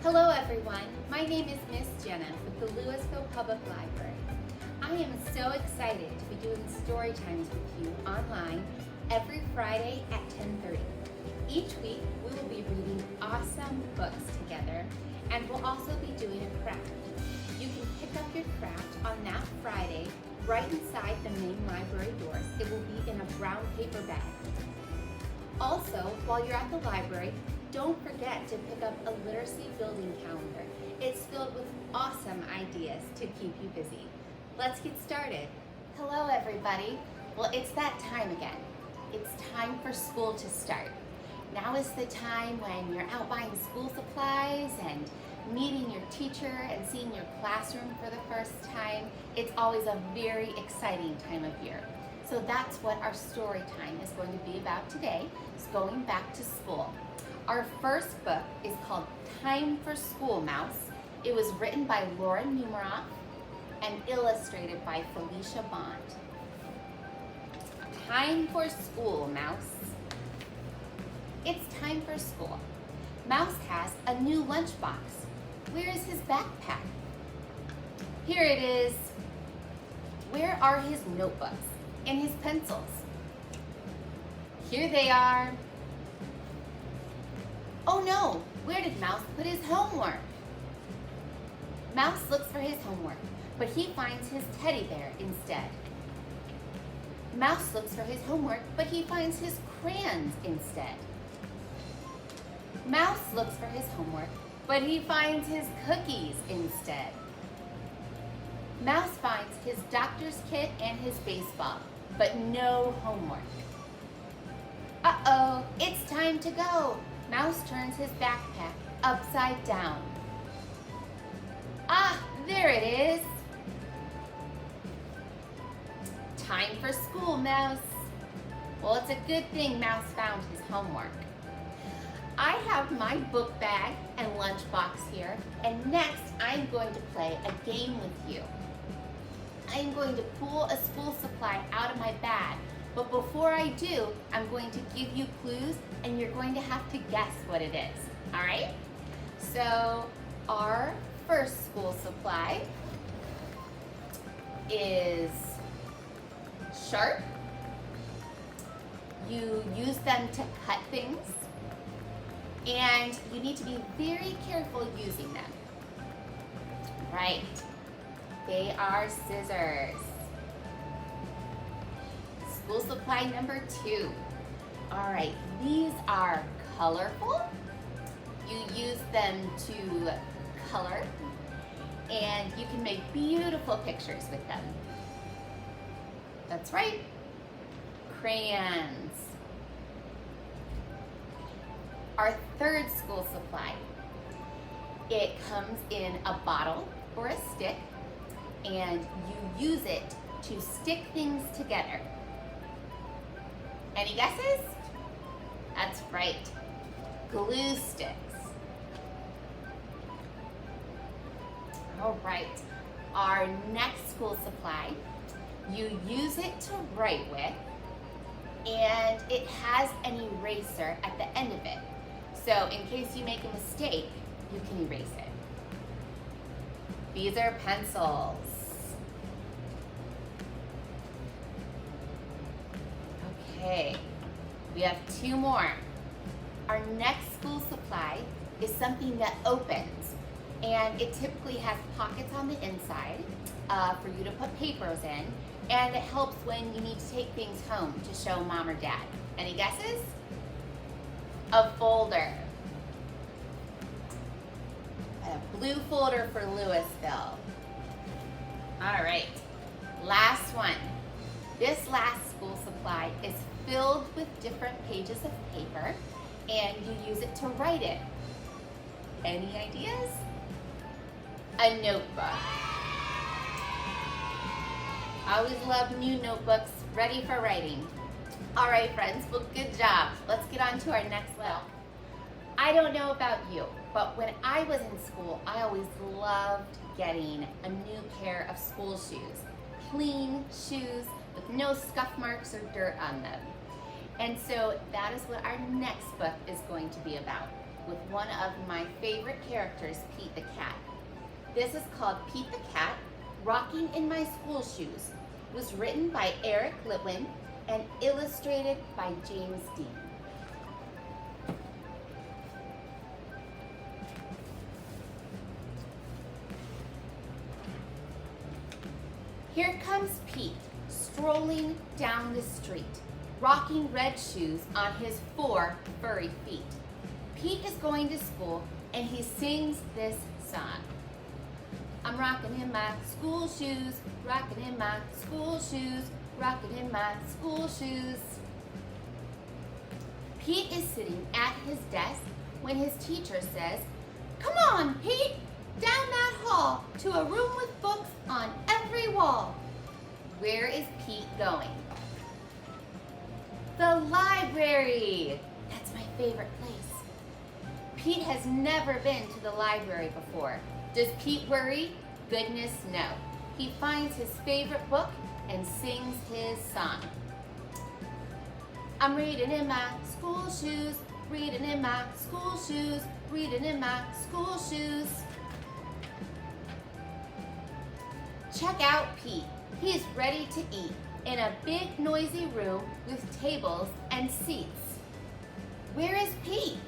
Hello everyone, my name is Miss Jenna with the Louisville Public Library. I am so excited to be doing story times with you online every Friday at 10:30. Each week we will be reading awesome books together and we'll also be doing a craft. You can pick up your craft on that Friday right inside the main library doors. It will be in a brown paper bag. Also, while you're at the library, don't forget to pick up a literacy building calendar. It's filled with awesome ideas to keep you busy. Let's get started. Hello everybody. Well, it's that time again. It's time for school to start. Now is the time when you're out buying school supplies and meeting your teacher and seeing your classroom for the first time. It's always a very exciting time of year. So that's what our story time is going to be about today. It's going back to school. Our first book is called Time for School, Mouse. It was written by Laura Numeroff and illustrated by Felicia Bond. Time for school, Mouse. It's time for school. Mouse has a new lunchbox. Where is his backpack? Here it is. Where are his notebooks and his pencils? Here they are. Oh no, where did Mouse put his homework? Mouse looks for his homework, but he finds his teddy bear instead. Mouse looks for his homework, but he finds his crayons instead. Mouse looks for his homework, but he finds his cookies instead. Mouse finds his doctor's kit and his baseball, but no homework. Uh-oh, it's time to go. Mouse turns his backpack upside down. Ah, there it is. Time for school, Mouse. Well, it's a good thing Mouse found his homework. I have my book bag and lunchbox here, and next I'm going to play a game with you. I'm going to pull a school supply out of my bag, but before I do, I'm going to give you clues and you're going to have to guess what it is, all right? So our first school supply is sharp. You use them to cut things, and you need to be very careful using them. Right, they are scissors. School supply number 2. All right, these are colorful. You use them to color, and you can make beautiful pictures with them. That's right, crayons. Our third school supply. It comes in a bottle or a stick, and you use it to stick things together. Any guesses? That's right, glue sticks. All right, our next school supply, you use it to write with, and it has an eraser at the end of it. So in case you make a mistake, you can erase it. These are pencils. Okay, we have 2 more. Our next school supply is something that opens, and it typically has pockets on the inside for you to put papers in, and it helps when you need to take things home to show mom or dad. Any guesses? A folder. A blue folder for Louisville. All right, last one. This last school supply is filled with different pages of paper, and you use it to write it. Any ideas? A notebook. I always love new notebooks ready for writing. All right, friends, well, good job. Let's get on to our next level. I don't know about you, but when I was in school, I always loved getting a new pair of school shoes. Clean shoes with no scuff marks or dirt on them. And so that is what our next book is going to be about. with one of my favorite characters, Pete the Cat. This is called Pete the Cat, Rocking in My School Shoes. It was written by Eric Litwin and illustrated by James Dean. Here comes Pete, strolling down the street, rocking red shoes on his 4 furry feet. Pete is going to school and he sings this song. I'm rocking in my school shoes, rocking in my school shoes, rocking in my school shoes. Pete is sitting at his desk when his teacher says, "Come on, Pete, down that hall to a room with books on every wall." Where is Pete going? The library. That's my favorite place. Pete has never been to the library before. Does Pete worry? Goodness no. He finds his favorite book and sings his song. I'm reading in my school shoes, reading in my school shoes, reading in my school shoes. Check out Pete. He's ready to eat in a big noisy room with tables and seats. Where is Pete?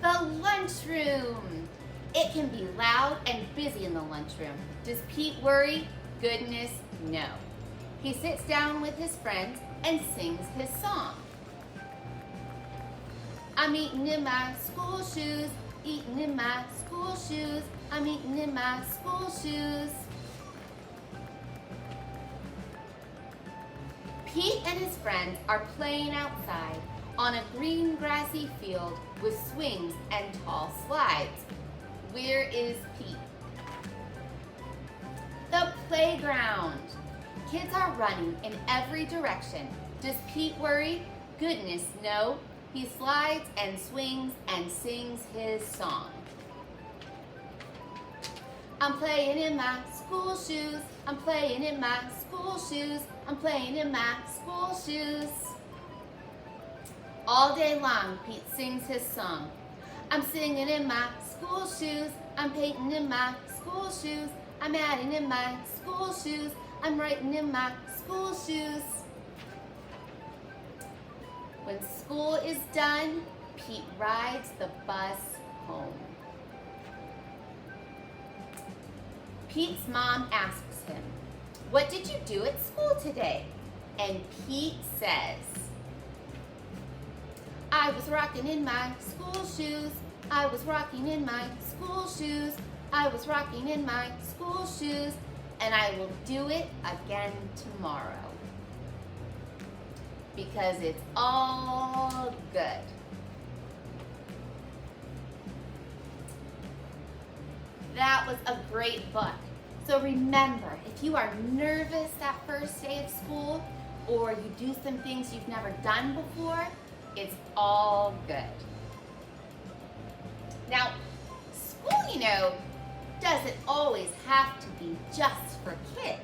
The lunchroom. It can be loud and busy in the lunchroom. Does Pete worry? Goodness no. He sits down with his friends and sings his song. I'm eating in my school shoes, eating in my school shoes, I'm eating in my school shoes. Pete and his friends are playing outside on a green grassy field with swings and tall slides. Where is Pete? The playground. Kids are running in every direction. Does Pete worry? Goodness no. He slides and swings and sings his song. I'm playing in my school shoes. I'm playing in my school shoes. I'm playing in my school shoes. All day long, Pete sings his song. I'm singing in my school shoes. I'm painting in my school shoes. I'm adding in my school shoes. I'm writing in my school shoes. When school is done, Pete rides the bus home. Pete's mom asks him, "What did you do at school today?" And Pete says, I was rocking in my school shoes. I was rocking in my school shoes. I was rocking in my school shoes. And I will do it again tomorrow. Because it's all good. That was a great book. So remember, if you are nervous that first day of school, or you do some things you've never done before, it's all good. Now, school, doesn't always have to be just for kids.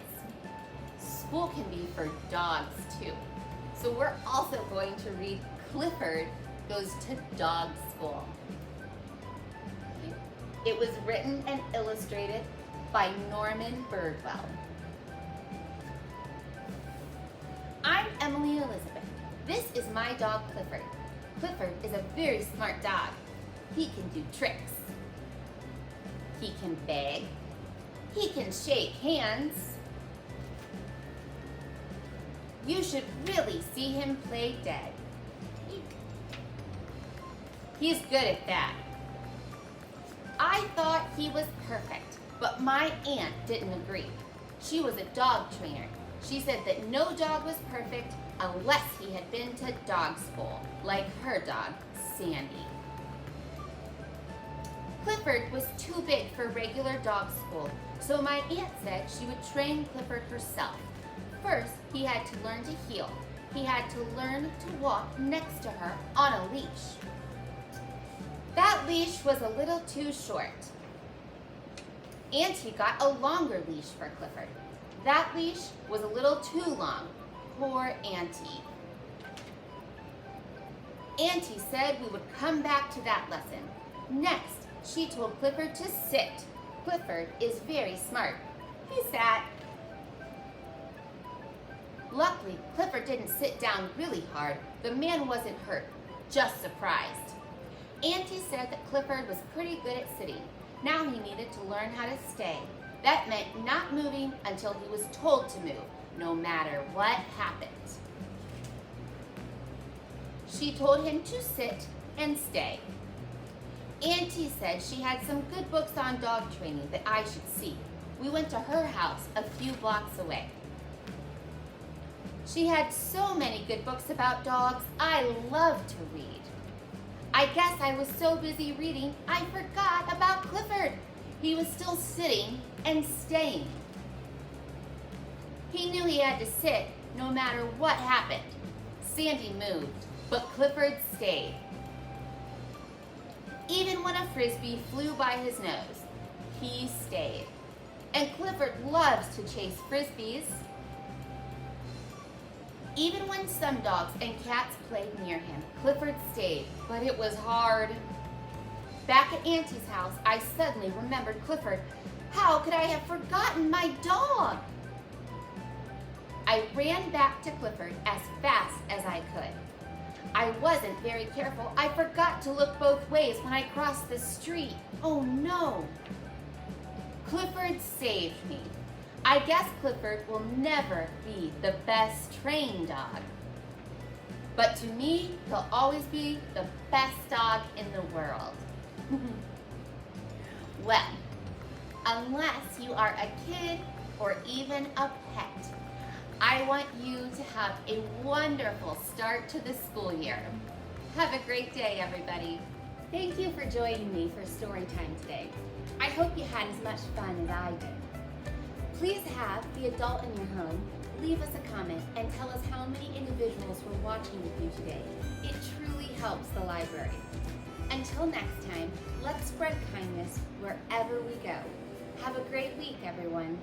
School can be for dogs too. So we're also going to read Clifford Goes to Dog School. It was written and illustrated by Norman Birdwell. I'm Emily Elizabeth. This is my dog Clifford. Clifford is a very smart dog. He can do tricks. He can beg. He can shake hands. You should really see him play dead. He's good at that. I thought he was perfect, but my aunt didn't agree. She was a dog trainer. She said that no dog was perfect unless he had been to dog school, like her dog, Sandy. Clifford was too big for regular dog school, so my aunt said she would train Clifford herself. First, he had to learn to heel. He had to learn to walk next to her on a leash. That leash was a little too short. Auntie got a longer leash for Clifford. That leash was a little too long. Poor Auntie. Auntie said we would come back to that lesson. Next, she told Clifford to sit. Clifford is very smart. He sat. Luckily, Clifford didn't sit down really hard. The man wasn't hurt, just surprised. Auntie said that Clifford was pretty good at sitting. Now he needed to learn how to stay. That meant not moving until he was told to move, no matter what happened. She told him to sit and stay. Auntie said she had some good books on dog training that I should see. We went to her house a few blocks away. She had so many good books about dogs. I love to read. I guess I was so busy reading, I forgot about Clifford. He was still sitting and staying. He knew he had to sit no matter what happened. Sandy moved, but Clifford stayed. Even when a frisbee flew by his nose, he stayed. And Clifford loves to chase frisbees. Even when some dogs and cats played near him, Clifford stayed, but it was hard. Back at Auntie's house, I suddenly remembered Clifford. How could I have forgotten my dog? I ran back to Clifford as fast as I could. I wasn't very careful. I forgot to look both ways when I crossed the street. Oh no! Clifford saved me. I guess Clifford will never be the best trained dog. But to me, he'll always be the best dog in the world. Well, unless you are a kid or even a pet, I want you to have a wonderful start to the school year. Have a great day, everybody. Thank you for joining me for Storytime today. I hope you had as much fun as I did. Please have the adult in your home leave us a comment and tell us how many individuals were watching with you today. It truly helps the library. Until next time, let's spread kindness wherever we go. Have a great week, everyone.